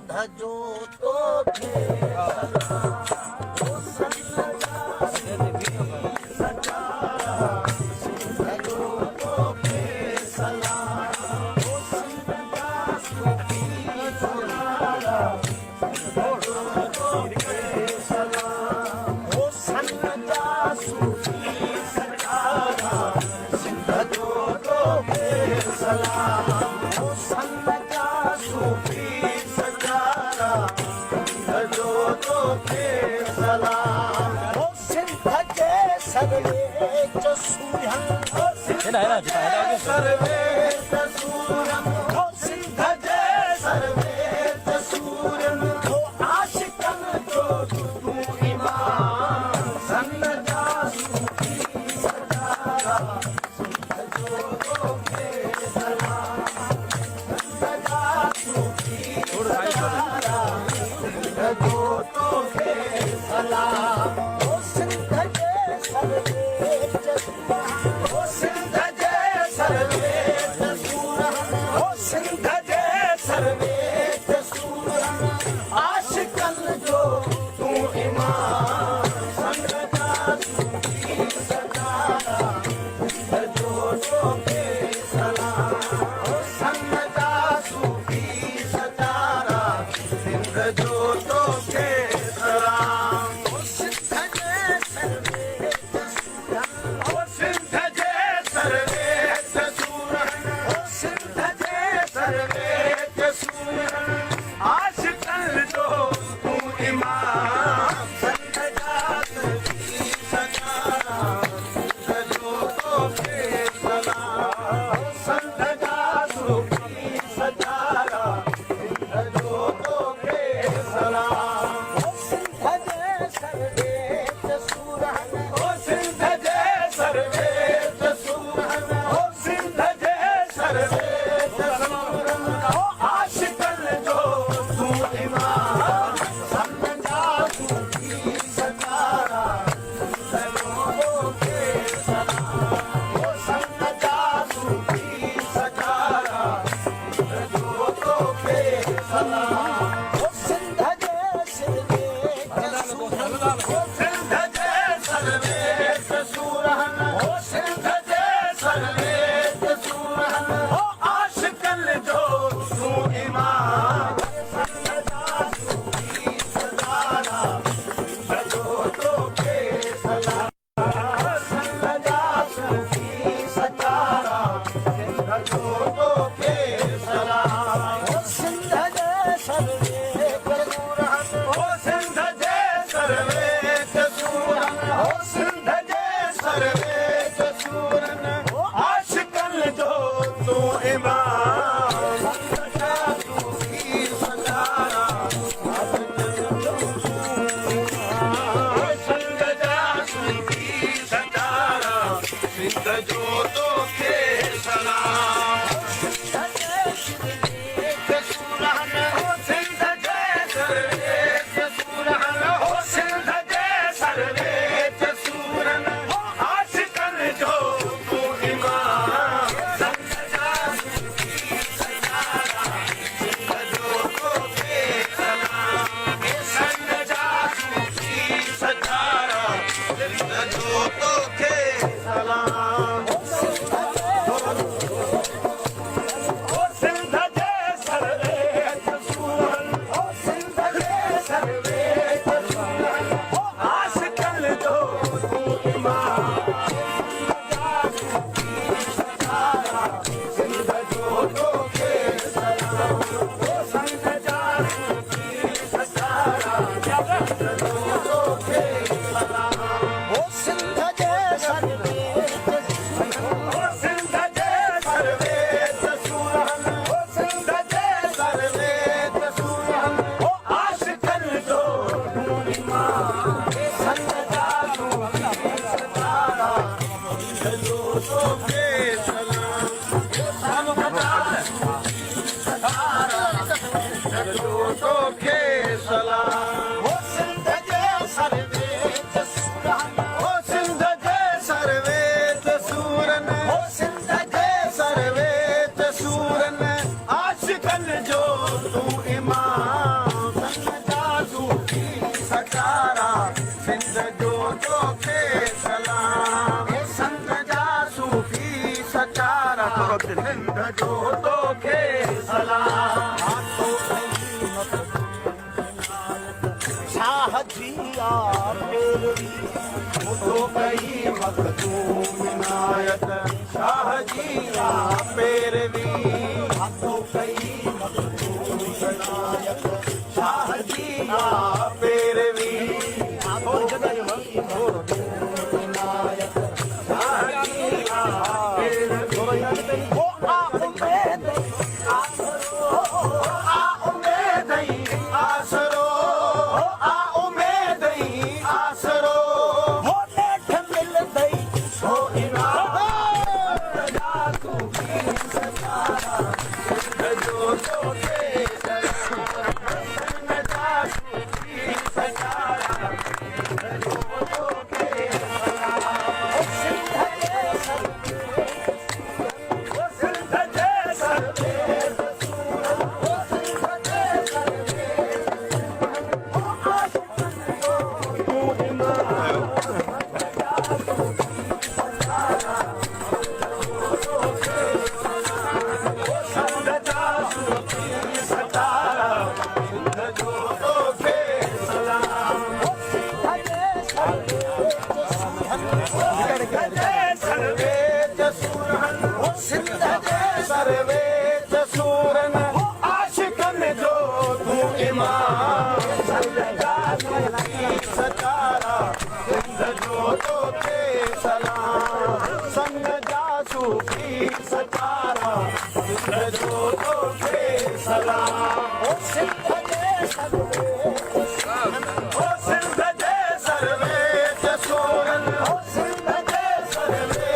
धजो तोखे आशिकन जो तू इमाम सिंध जो तोखे सलाम शाह जी पेरवी तो कई मखदूम विनायक शाह जी पेरवी तो कई मखदूम विनायक शाह जी पेरवी विनायक शाह जी पेरवी ओ आ उम्मीद आसरो आ उम्मीद आसरो हो नेठ मिल दई हो इनाम तू की सतारा जो तोखे सतारा की सतारा जो तोखे सिंध जे सरवे सर्वे जसूरन आशिकन जो तू इमाम सतारा सिंध जो तोखे सलाम संग जा सूफी सतारा सिंध जो तोखे सलाम ओ सिंध जे सर्वे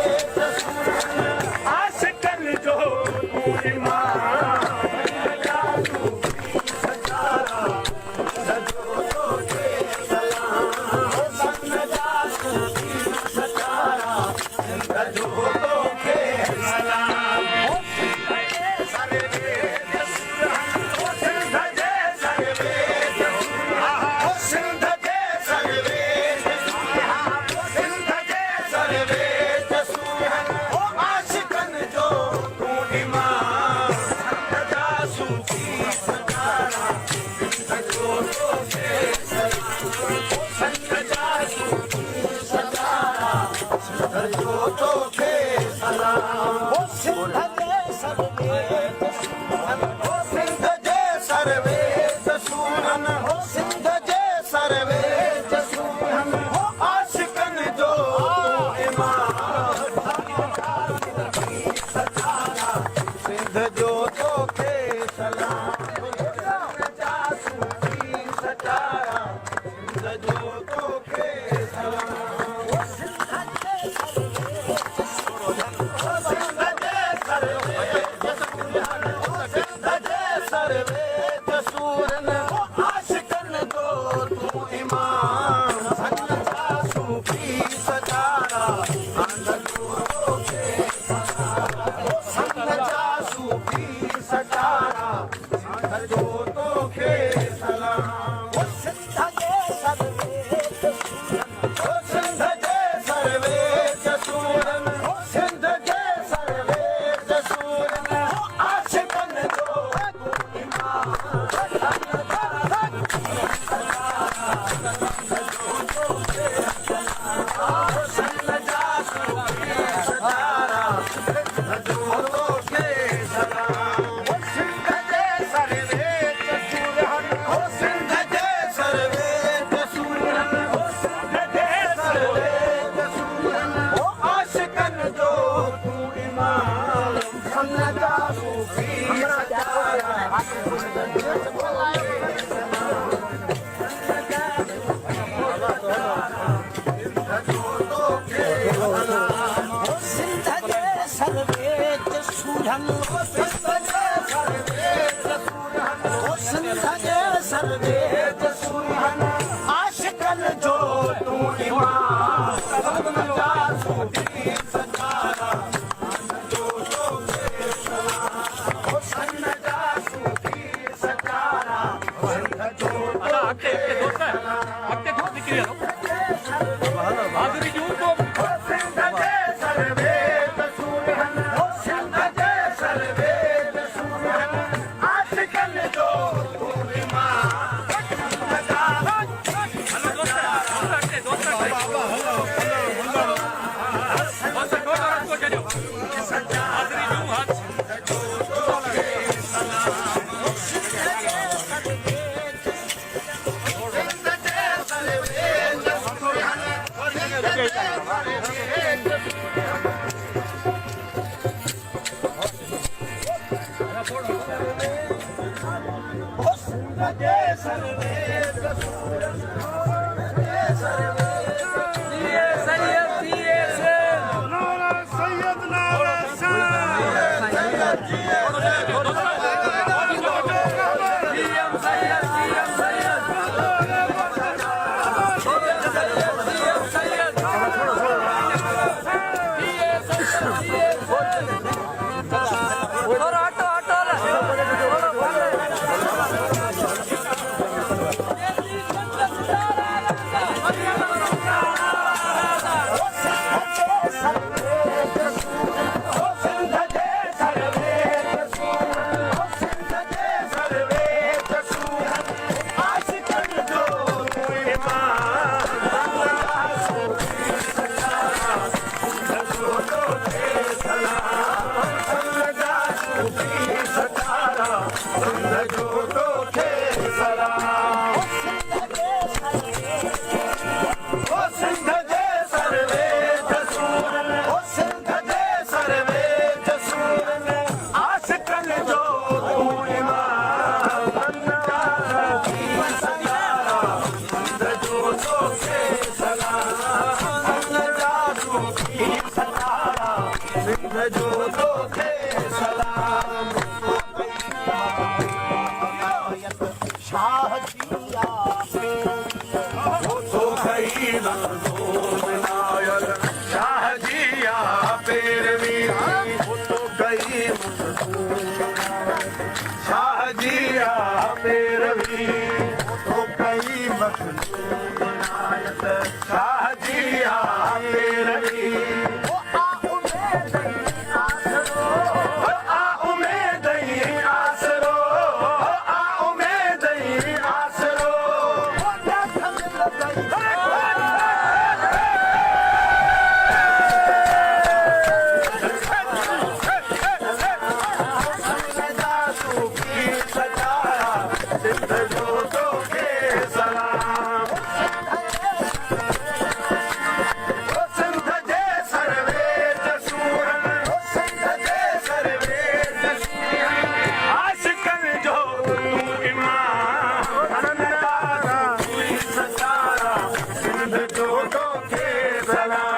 जसूरन ओ सिंध जे सर्वे जसूरन आशिकन जो तू इमाम सतारा सिंध जो तोखे सलाम संग जा सूफी सतारा सिंध जो तोखे सलाम माधुरी जी जे सर्वे जसूरन जे सर्वे दिए सैयद दिए से नारा सैयद नारा सैयद जी डीएम सैयद डीएम सैयद और ऑटो ऑटो सिंध जे सर्वे जसूरन सिंध जे सर्वे जसूरन आशिकन जो ईमान जो तो खे सलाम ओ सिंध जे सर्वे जसूरन ओ सिंध जे सर्वे जसूरन आशिकन जो तू ईमान सिंध जो तो खे सलाम सिंध जो तो खे सलाम शाह जिया वो तो कई नायल शाह जिया पैरवी वो तो कई शाह जिया पैरवी वो तो कई नायत शाह जिया पैरवी सलाम